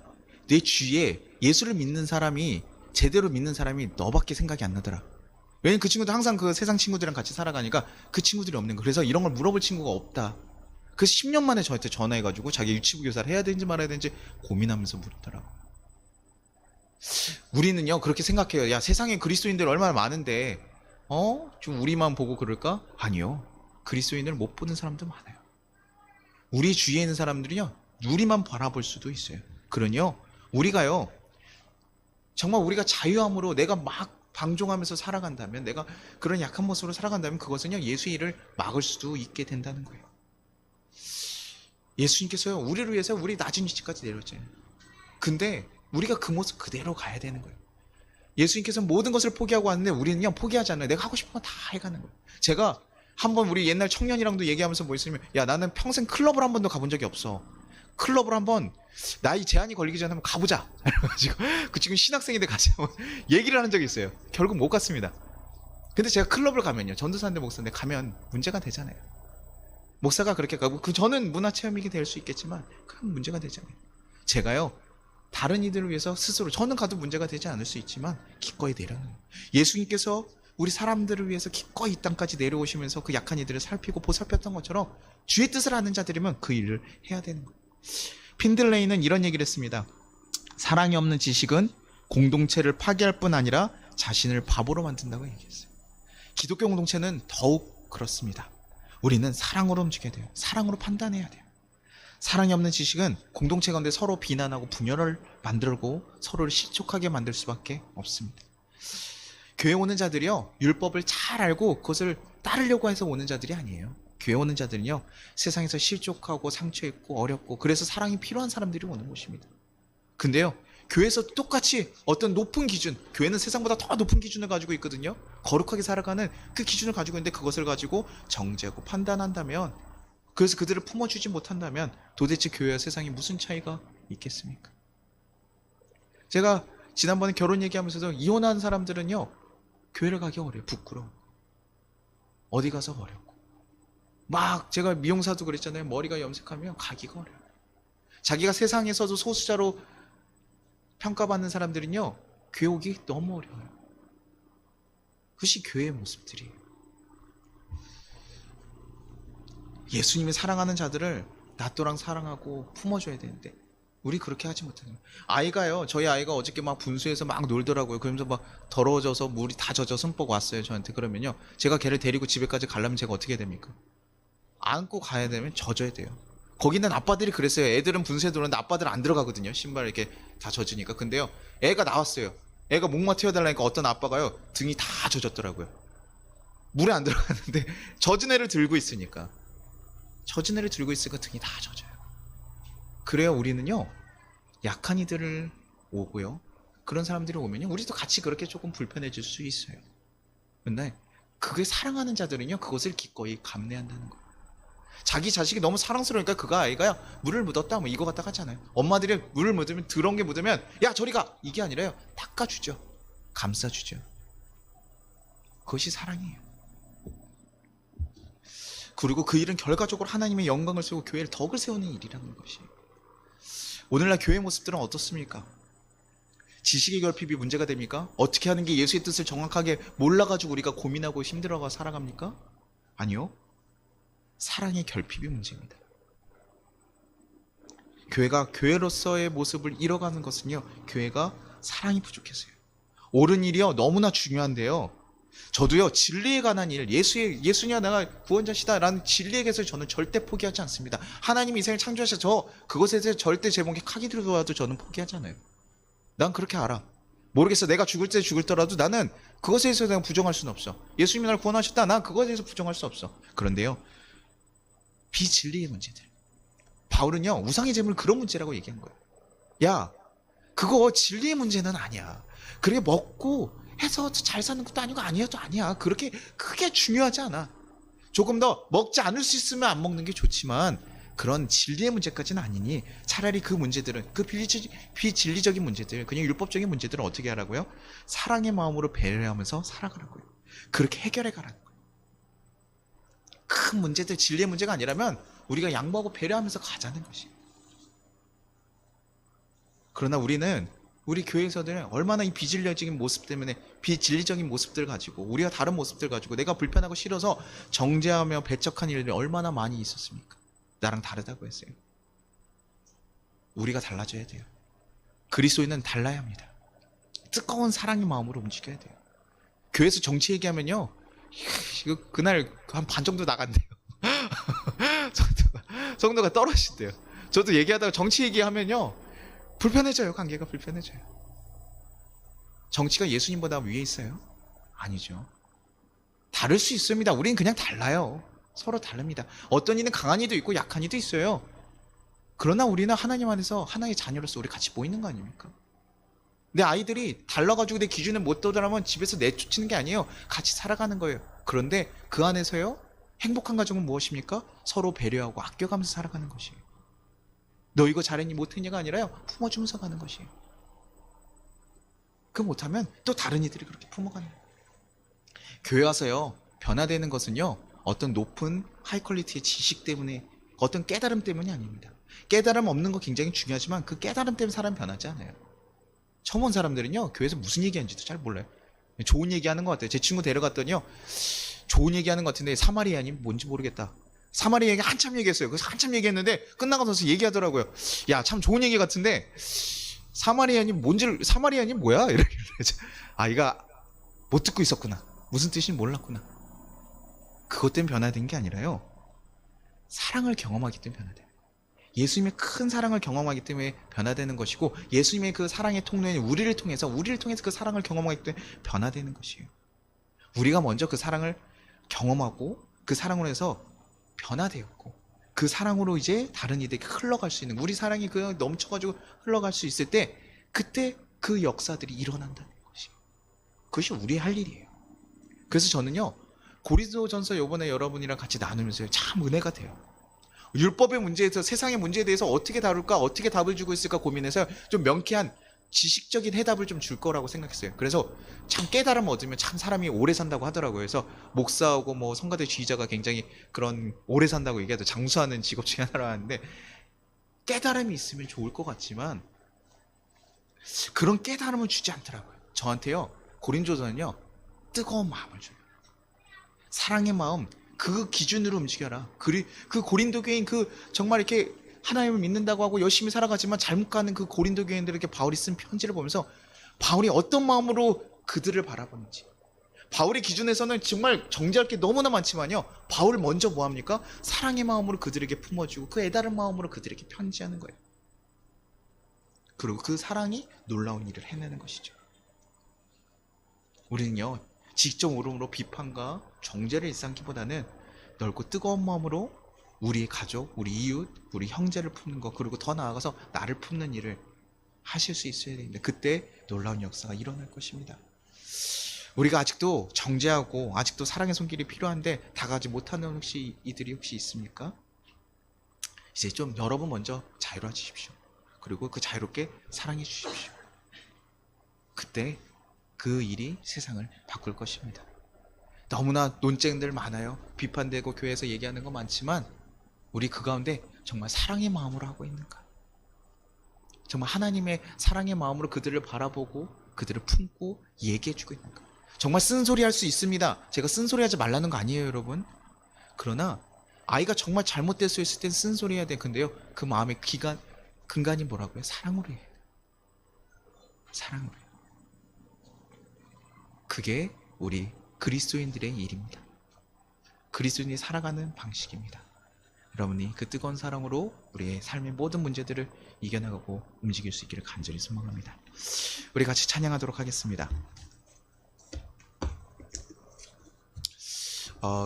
내 주위에 예수를 믿는 사람이, 제대로 믿는 사람이 너밖에 생각이 안 나더라. 왜냐면 그 친구도 항상 그 세상 친구들이랑 같이 살아가니까 그 친구들이 없는 거. 그래서 이런 걸 물어볼 친구가 없다. 그래서 10년 만에 저한테 전화해가지고 자기 유치부 교사를 해야 되는지 말아야 되는지 고민하면서 물었더라고. 우리는요, 그렇게 생각해요. 야, 세상에 그리스도인들 얼마나 많은데 좀 우리만 보고 그럴까? 아니요. 그리스도인을 못 보는 사람도 많아요. 우리 주위에 있는 사람들이요, 우리만 바라볼 수도 있어요. 그러니요, 우리가요, 정말 우리가 자유함으로 내가 막 방종하면서 살아간다면, 내가 그런 약한 모습으로 살아간다면 그것은요, 예수의 일을 막을 수도 있게 된다는 거예요. 예수님께서요, 우리를 위해서 우리 낮은 위치까지 내렸잖아요. 근데 우리가 그 모습 그대로 가야 되는 거예요. 예수님께서 모든 것을 포기하고 왔는데 우리는요, 포기하지 않아요. 내가 하고 싶은 건 다 해가는 거예요. 제가 한번 우리 옛날 청년이랑도 얘기하면서 뭐 있으면, 야, 나는 평생 클럽을 한 번도 가본 적이 없어. 클럽을 한번 나이 제한이 걸리기 전에 한번 가보자. 그래가지고 그 지금 신학생인데 같이 한번 얘기를 하는 적이 있어요. 결국 못 갔습니다. 근데 제가 클럽을 가면요, 전도사인데 목사인데 가면 문제가 되잖아요. 목사가 그렇게 가고, 저는 문화체험이게 될 수 있겠지만 그건 문제가 되잖아요. 제가요, 다른 이들을 위해서 스스로, 저는 가도 문제가 되지 않을 수 있지만 기꺼이 내려놓는, 예수님께서 우리 사람들을 위해서 기꺼이 이 땅까지 내려오시면서 그 약한 이들을 살피고 보살폈던 것처럼 주의 뜻을 아는 자들이면 그 일을 해야 되는 거예요. 핀들레이는 이런 얘기를 했습니다. 사랑이 없는 지식은 공동체를 파괴할 뿐 아니라 자신을 바보로 만든다고 얘기했어요. 기독교 공동체는 더욱 그렇습니다. 우리는 사랑으로 움직여야 돼요. 사랑으로 판단해야 돼요. 사랑이 없는 지식은 공동체 가운데 서로 비난하고 분열을 만들고 서로를 실족하게 만들 수밖에 없습니다. 교회 오는 자들이요, 율법을 잘 알고 그것을 따르려고 해서 오는 자들이 아니에요. 교회 오는 자들은요, 세상에서 실족하고 상처있고 어렵고 그래서 사랑이 필요한 사람들이 오는 곳입니다. 근데요, 교회에서 똑같이 어떤 높은 기준, 교회는 세상보다 더 높은 기준을 가지고 있거든요. 거룩하게 살아가는 그 기준을 가지고 있는데 그것을 가지고 정죄하고 판단한다면, 그래서 그들을 품어주지 못한다면 도대체 교회와 세상이 무슨 차이가 있겠습니까? 제가 지난번에 결혼 얘기하면서도 이혼한 사람들은요, 교회를 가기 어려워요. 부끄러워. 어디 가서 어렵고. 막 제가 미용사도 그랬잖아요. 머리가 염색하면 가기가 어려워요. 자기가 세상에서도 소수자로 평가받는 사람들은요, 교회 오기 너무 어려워요. 그것이 교회의 모습들이에요. 예수님이 사랑하는 자들을 낫도랑 사랑하고 품어줘야 되는데 우리 그렇게 하지 못하는 거예요. 아이가요, 저희 아이가 어저께 막 분수에서 막 놀더라고요. 그러면서 막 더러워져서 물이 다 젖어 흠뻑 왔어요, 저한테. 그러면요, 제가 걔를 데리고 집에까지 가려면 제가 어떻게 해야 됩니까? 안고 가야 되면 젖어야 돼요. 거기는 아빠들이 그랬어요. 애들은 분수에 들어오는데 아빠들은 안 들어가거든요. 신발 이렇게 다 젖으니까. 근데요, 애가 나왔어요. 애가 목마 튀어달라니까 어떤 아빠가요, 등이 다 젖었더라고요. 물에 안 들어갔는데 젖은 애를 들고 있으니까. 젖은 애를 들고 있으니까 등이 다 젖어요. 그래야 우리는요, 약한 이들을 오고요, 그런 사람들이 오면요, 우리도 같이 그렇게 조금 불편해질 수 있어요. 근데 그게 사랑하는 자들은요, 그것을 기꺼이 감내한다는 거예요. 자기 자식이 너무 사랑스러우니까 그 아이가 물을 묻었다 뭐 이거 갖다 하잖아요. 엄마들이 물을 묻으면, 더러운 게 묻으면 야 저리 가, 이게 아니라요, 닦아주죠. 감싸주죠. 그것이 사랑이에요. 그리고 그 일은 결과적으로 하나님의 영광을 세우고 교회를 덕을 세우는 일이라는 것이. 오늘날 교회 모습들은 어떻습니까? 지식의 결핍이 문제가 됩니까? 어떻게 하는 게 예수의 뜻을 정확하게 몰라가지고 우리가 고민하고 힘들어가 살아갑니까? 아니요. 사랑의 결핍이 문제입니다. 교회가 교회로서의 모습을 잃어가는 것은요, 교회가 사랑이 부족해서요. 옳은 일이요, 너무나 중요한데요. 저도요, 진리에 관한 일, 예수냐 내가 구원자시다라는 진리에 대해서 저는 절대 포기하지 않습니다. 하나님이 이 세상을 창조하셔서 그것에 대해서 절대 제 몸에 칼이 들어와도 저는 포기하지 않아요. 난 그렇게 알아. 모르겠어. 내가 죽을 때 죽을더라도 나는 그것에 대해서 내가 부정할 수는 없어. 예수님이 나를 구원하셨다. 난 그것에 대해서 부정할 수 없어. 그런데요, 비진리의 문제들. 바울은요, 우상의 제물 그런 문제라고 얘기한 거예요. 야, 그거 진리의 문제는 아니야. 그렇게 먹고 해서 잘 사는 것도 아니고 아니어도 아니야. 그렇게 크게 중요하지 않아. 조금 더 먹지 않을 수 있으면 안 먹는 게 좋지만 그런 진리의 문제까지는 아니니 차라리 그 문제들은, 그 비진리적인 문제들, 그냥 율법적인 문제들은 어떻게 하라고요? 사랑의 마음으로 배려하면서 살아가라고요. 그렇게 해결해 가라는 거예요. 큰 문제들, 진리의 문제가 아니라면 우리가 양보하고 배려하면서 가자는 것이에요. 그러나 우리 교회에서는 얼마나 이 비진리적인 모습 때문에, 비진리적인 모습들 가지고, 우리가 다른 모습들 가지고 내가 불편하고 싫어서 정죄하며 배척한 일들이 얼마나 많이 있었습니까? 나랑 다르다고 했어요. 우리가 달라져야 돼요. 그리스도인은 달라야 합니다. 뜨거운 사랑의 마음으로 움직여야 돼요. 교회에서 정치 얘기하면요, 그날 한 반 정도 나간대요. 성도가 떨어진대요. 저도 얘기하다가 정치 얘기하면요, 불편해져요. 관계가 불편해져요. 정치가 예수님보다 위에 있어요? 아니죠. 다를 수 있습니다. 우리는 그냥 달라요. 서로 다릅니다. 어떤 이는 강한 이도 있고 약한 이도 있어요. 그러나 우리는 하나님 안에서 하나의 자녀로서 우리 같이 모이는 거 아닙니까? 내 아이들이 달라가지고 내 기준에 못 도달하면 집에서 내쫓는 게 아니에요. 같이 살아가는 거예요. 그런데 그 안에서요, 행복한 가정은 무엇입니까? 서로 배려하고 아껴가면서 살아가는 것이에요. 너 이거 잘했니 못했니가 아니라요, 품어주면서 가는 것이에요. 그 못하면 또 다른 이들이 그렇게 품어가는 거예요. 교회 와서요, 변화되는 것은요, 어떤 높은 하이 퀄리티의 지식 때문에, 어떤 깨달음 때문이 아닙니다. 깨달음 없는 거 굉장히 중요하지만 그 깨달음 때문에 사람 변하지 않아요. 처음 온 사람들은요, 교회에서 무슨 얘기하는지도 잘 몰라요. 좋은 얘기하는 것 같아요. 제 친구 데려갔더니요, 좋은 얘기하는 것 같은데 사마리아님 뭔지 모르겠다. 사마리아 얘기 한참 얘기했어요. 그래서 한참 얘기했는데 끝나고 나서 얘기하더라고요. 야, 참 좋은 얘기 같은데 사마리아님 뭐야? 이러길래 아이가 못 듣고 있었구나. 무슨 뜻인지 몰랐구나. 그것 때문에 변화된 게 아니라요, 사랑을 경험하기 때문에 변화돼요. 예수님의 큰 사랑을 경험하기 때문에 변화되는 것이고, 예수님의 그 사랑의 통로인 우리를 통해서 그 사랑을 경험하기 때문에 변화되는 것이에요. 우리가 먼저 그 사랑을 경험하고 그 사랑으로 해서 변화되었고, 그 사랑으로 이제 다른 이들에게 흘러갈 수 있는, 우리 사랑이 그 넘쳐가지고 흘러갈 수 있을 때, 그때 그 역사들이 일어난다는 것이에요. 그것이 우리의 할 일이에요. 그래서 저는요, 고린도전서 요번에 여러분이랑 같이 나누면서 참 은혜가 돼요. 율법의 문제에서, 세상의 문제에 대해서 어떻게 다룰까, 어떻게 답을 주고 있을까 고민해서 좀 명쾌한 지식적인 해답을 좀 줄 거라고 생각했어요. 그래서 참 깨달음 얻으면 참 사람이 오래 산다고 하더라고요. 그래서 목사하고 뭐 성가대 지휘자가 굉장히 그런 오래 산다고 얘기하죠. 장수하는 직업 중에 하나라 하는데, 깨달음이 있으면 좋을 것 같지만 그런 깨달음을 주지 않더라고요. 저한테요, 고린도전은요, 뜨거운 마음을 줘요. 사랑의 마음, 그 기준으로 움직여라. 그 고린도 교인, 그 정말 이렇게 하나님을 믿는다고 하고 열심히 살아가지만 잘못 가는 그 고린도 교인들에게 바울이 쓴 편지를 보면서 바울이 어떤 마음으로 그들을 바라보는지, 바울의 기준에서는 정말 정죄할 게 너무나 많지만요, 바울 먼저 뭐합니까? 사랑의 마음으로 그들에게 품어주고 그 애다른 마음으로 그들에게 편지하는 거예요. 그리고 그 사랑이 놀라운 일을 해내는 것이죠. 우리는요, 직접 오름으로 비판과 정죄를 일삼기보다는 넓고 뜨거운 마음으로 우리 가족, 우리 이웃, 우리 형제를 품는 것, 그리고 더 나아가서 나를 품는 일을 하실 수 있어야 됩니다. 그때 놀라운 역사가 일어날 것입니다. 우리가 아직도 정죄하고 아직도 사랑의 손길이 필요한데 다가지 못하는 이들이 혹시 있습니까? 이제 좀 여러분 먼저 자유로워지십시오. 그리고 그 자유롭게 사랑해 주십시오. 그때 그 일이 세상을 바꿀 것입니다. 너무나 논쟁들 많아요. 비판되고 교회에서 얘기하는 거 많지만 우리 그 가운데 정말 사랑의 마음으로 하고 있는가? 정말 하나님의 사랑의 마음으로 그들을 바라보고 그들을 품고 얘기해주고 있는가? 정말 쓴소리 할 수 있습니다. 제가 쓴소리 하지 말라는 거 아니에요, 여러분. 그러나 아이가 정말 잘못됐어 했을 땐 쓴소리 해야 돼. 근데요, 그 마음의 근간이 뭐라고요? 사랑으로 해요. 사랑으로 해요. 그게 우리 그리스도인들의 일입니다. 그리스도인이 살아가는 방식입니다. 여러분이 그 뜨거운 사랑으로 우리의 삶의 모든 문제들을 이겨나가고 움직일 수 있기를 간절히 소망합니다. 우리 같이 찬양하도록 하겠습니다.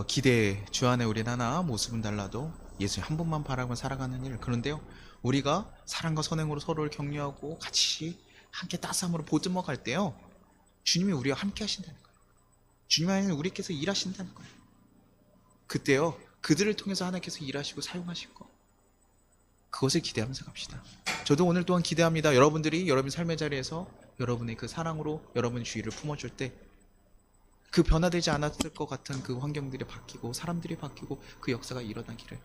기대 주 안에 우린 하나 모습은 달라도 예수 한 분만 바라고 살아가는 일. 그런데요, 우리가 사랑과 선행으로 서로를 격려하고 같이 함께 따스함으로 보듬어 갈 때요, 주님이 우리와 함께 하신다는 거예요. 주님 안에는 우리께서 일하신다는 거예요. 그때요, 그들을 통해서 하나님께서 일하시고 사용하실 거, 그것을 기대하면서 갑시다. 저도 오늘 또한 기대합니다. 여러분들이 여러분 삶의 자리에서 여러분의 그 사랑으로 여러분의 주위를 품어줄 때 그 변화되지 않았을 것 같은 그 환경들이 바뀌고 사람들이 바뀌고 그 역사가 일어나기를,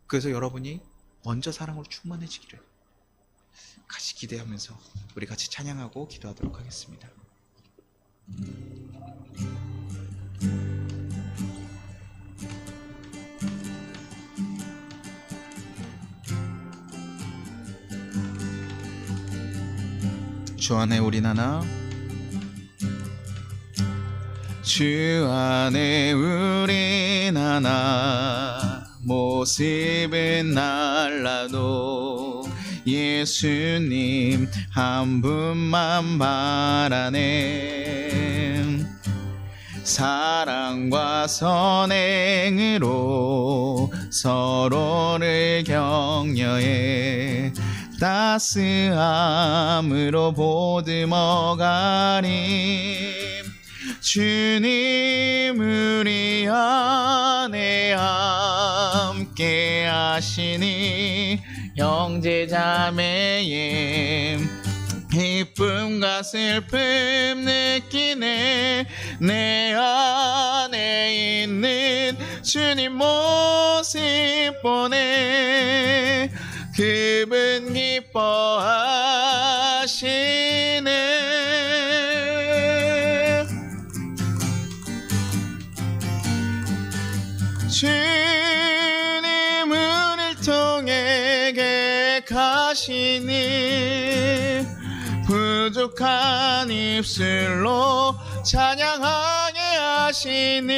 그래서 여러분이 먼저 사랑으로 충만해지기를 같이 기대하면서 우리 같이 찬양하고 기도하도록 하겠습니다. 주 안에 우린 하나, 주 안에 우린 하나, 모습은 달라도 예수님 한 분만 바라네. 사랑과 선행으로 서로를 격려해 따스함으로 보듬어 가리. 주님 우리 안에 함께 하시니 형제자매의 기쁨과 슬픔 느끼네. 내 안에 있는 주님 모습 보네. 그분 기뻐하시네. 주님 우리를 통해 계획하시니 부족한 입술로 찬양하게 하시니.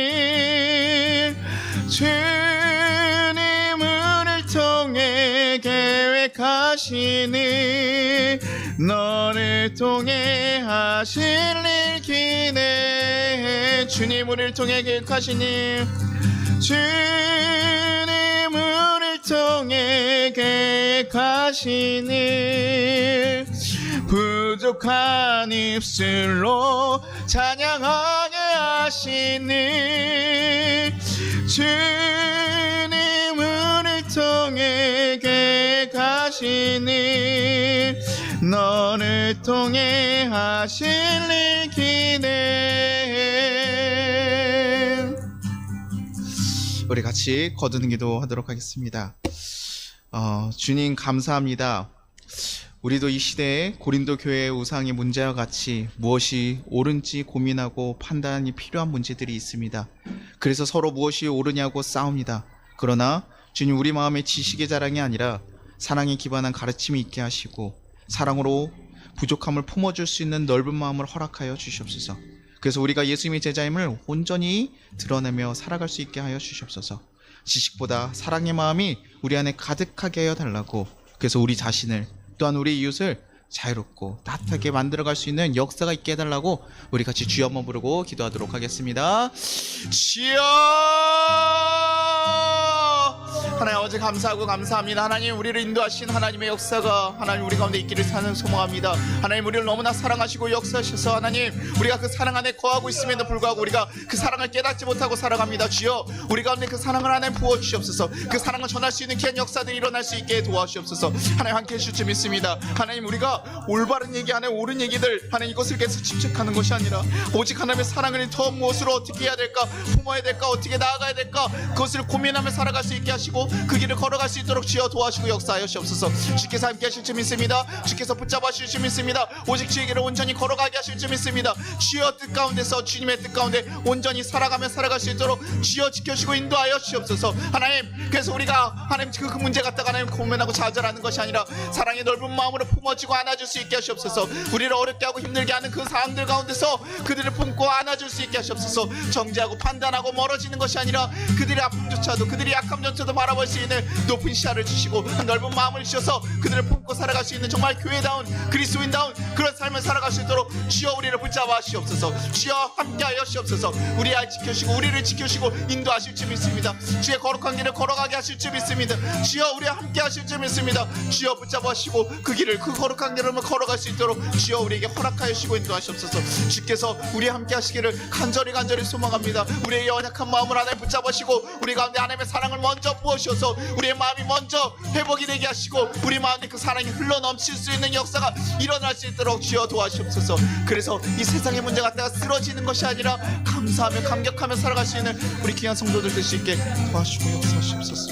주님 우리를 통해 계획하시니 너를 통해 하실 일 기대해. 주님 우리를 통해 계획하시니, 주님 우리를 통해 계획하시니 부족한 입술로 찬양하게 하시니. 주님 우리를 통해 계획하시니 너를 통해 하실 일 기대해. 우리 같이 거두는 기도하도록 하겠습니다. 주님 감사합니다. 우리도 이 시대에 고린도 교회의 우상의 문제와 같이 무엇이 옳은지 고민하고 판단이 필요한 문제들이 있습니다. 그래서 서로 무엇이 옳으냐고 싸웁니다. 그러나 주님, 우리 마음의 지식의 자랑이 아니라 사랑에 기반한 가르침이 있게 하시고 사랑으로 부족함을 품어줄 수 있는 넓은 마음을 허락하여 주시옵소서. 그래서 우리가 예수님의 제자임을 온전히 드러내며 살아갈 수 있게 하여 주시옵소서. 지식보다 사랑의 마음이 우리 안에 가득하게 하여 달라고, 그래서 우리 자신을 또한 우리 이웃을 자유롭고 따뜻하게 만들어갈 수 있는 역사가 있게 해달라고 우리 같이 주여 한번 부르고 기도하도록 하겠습니다. 주여 하나님 아버지 감사하고 감사합니다. 하나님 우리를 인도하신 하나님의 역사가 하나님 우리 가운데 있기를 사는 소망합니다. 하나님 우리를 너무나 사랑하시고 역사하셔서 하나님 우리가 그 사랑 안에 거하고 있음에도 불구하고 우리가 그 사랑을 깨닫지 못하고 살아갑니다. 주여 우리 가운데 그 사랑을 하나님 부어주시옵소서. 그 사랑을 전할 수 있는 귀한 역사들이 일어날 수 있게 도와주시옵소서. 하나님 함께해 주실 줄 믿습니다. 하나님 우리가 올바른 얘기 안에 옳은 얘기들 하나님 이것을 계속 집착하는 것이 아니라 오직 하나님의 사랑을 더 무엇으로 어떻게 해야 될까, 품어야 될까, 어떻게 나아가야 될까, 그것을 고민하며 살아갈 수 있게 하시고 그 길을 걸어갈 수 있도록 주여 도와주고 역사하여 주옵소서. 주께서 함께 하실 줄 믿습니다. 주께서 붙잡아 주실 줄 믿습니다. 오직 주의 길을 온전히 걸어가게 하실 줄 믿습니다. 주여 뜻 가운데서 주님의 뜻 가운데 온전히 살아가며 살아갈 수 있도록 주여 지켜주시고 인도하여 주옵소서. 하나님 그래서 우리가 하나님 그 문제 갖다가 하나님 고민하고 좌절하는 것이 아니라 사랑의 넓은 마음으로 품어주고 안아줄 수 있게 하시옵소서. 우리를 어렵게 하고 힘들게 하는 그 상황들 가운데서 그들을 품고 안아줄 수 있게 하시옵소서. 정죄하고 판단하고 멀어지는 것이 아니라 그들의 아픔조차도 그들의 약함조차도 바라볼 수 있는 높은 시야를 주시고 넓은 마음을 주셔서 그들을 품고 살아갈 수 있는 정말 교회다운 그리스도인다운 그런 삶을 살아갈 수 있도록 주여 우리를 붙잡아 주시옵소서. 주여 함께하여 주시옵소서. 우리 아이 지켜주시고 우리를 지켜주시고 인도하실 줄 믿습니다. 주의 거룩한 길을 걸어가게 하실 줄 믿습니다. 주여 우리와 함께하실 줄 믿습니다. 주여 붙잡아 주시고 그 길을 그 거룩한 길을 걸어갈 수 있도록 주여 우리에게 허락하여 주시고 인도하시옵소서. 주께서 우리와 함께 하시기를 간절히 소망합니다. 우리의 연약한 마음을 하나님 붙잡으시고 우리 가운데 하나님의 사랑을 먼저 부으셔서 우리의 마음이 먼저 회복이 되게 하시고 우리 마음에 그 사랑이 흘러넘칠 수 있는 역사가 일어날 수 있도록 주여 도와주옵소서. 그래서 이 세상의 문제 갖다가 쓰러지는 것이 아니라 감사하며 감격하며 살아갈 수 있는 우리 귀한 성도들 될 수 있게 도와주시고 역사하시옵소서.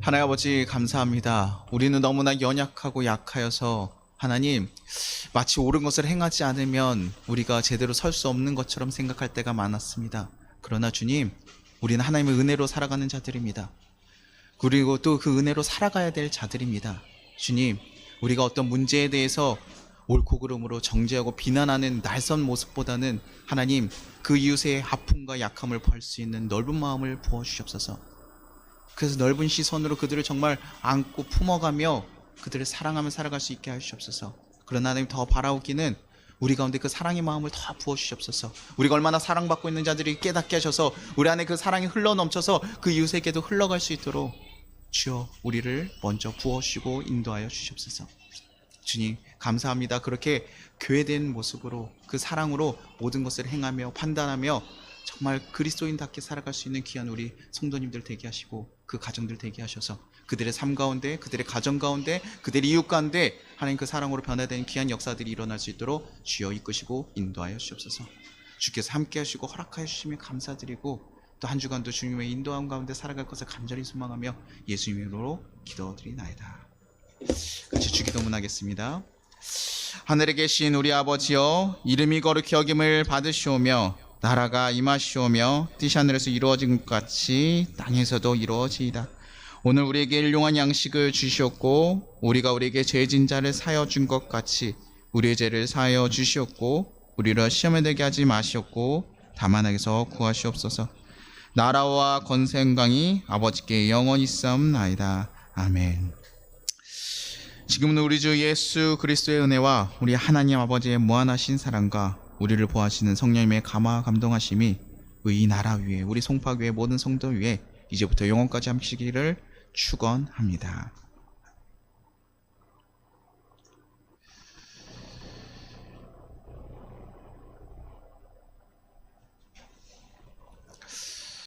하나님 아버지 감사합니다. 우리는 너무나 연약하고 약하여서 하나님 마치 옳은 것을 행하지 않으면 우리가 제대로 설 수 없는 것처럼 생각할 때가 많았습니다. 그러나 주님 우리는 하나님의 은혜로 살아가는 자들입니다. 그리고 또 그 은혜로 살아가야 될 자들입니다. 주님 우리가 어떤 문제에 대해서 옳고 그름으로 정죄하고 비난하는 날선 모습보다는 하나님 그 이웃의 아픔과 약함을 볼 수 있는 넓은 마음을 부어주시옵소서. 그래서 넓은 시선으로 그들을 정말 안고 품어가며 그들을 사랑하며 살아갈 수 있게 하시옵소서. 그러나 하나님 더 바라오기는 우리 가운데 그 사랑의 마음을 더 부어주시옵소서. 우리가 얼마나 사랑받고 있는 자들이 깨닫게 하셔서 우리 안에 그 사랑이 흘러넘쳐서 그 이웃에게도 흘러갈 수 있도록 주여 우리를 먼저 부어주시고 인도하여 주시옵소서. 주님 감사합니다. 그렇게 교회된 모습으로 그 사랑으로 모든 것을 행하며 판단하며 정말 그리스도인답게 살아갈 수 있는 귀한 우리 성도님들 되게 하시고 그 가정들 되게 하셔서 그들의 삶 가운데 그들의 가정 가운데 그들의 이웃 가운데 하나님 그 사랑으로 변화되는 귀한 역사들이 일어날 수 있도록 주여 이끄시고 인도하여 주옵소서. 주께서 함께 하시고 허락하여 주시면 감사드리고 또 한 주간도 주님의 인도함 가운데 살아갈 것을 간절히 소망하며 예수님의 이름으로 기도드리나이다. 같이 주기도문하겠습니다. 하늘에 계신 우리 아버지여 이름이 거룩히 여김을 받으시오며 나라가 임하시오며 뜻이 하늘에서 이루어진 것 같이 땅에서도 이루어지이다. 오늘 우리에게 일용할 양식을 주시옵고 우리가 우리에게 죄진 자를 사하여 준 것 같이 우리의 죄를 사하여 주시옵고 우리를 시험에 들게 하지 마시옵고 다만 악에서 구하시옵소서. 나라와 권세 영광이 아버지께 영원히 있사옵나이다. 아멘. 지금은 우리 주 예수 그리스도의 은혜와 우리 하나님 아버지의 무한하신 사랑과 우리를 보호하시는 성령님의 감화 감동하심이 이 나라 위에 우리 송파 교회 모든 성도 위에 이제부터 영원까지 함께하시기를 축원합니다.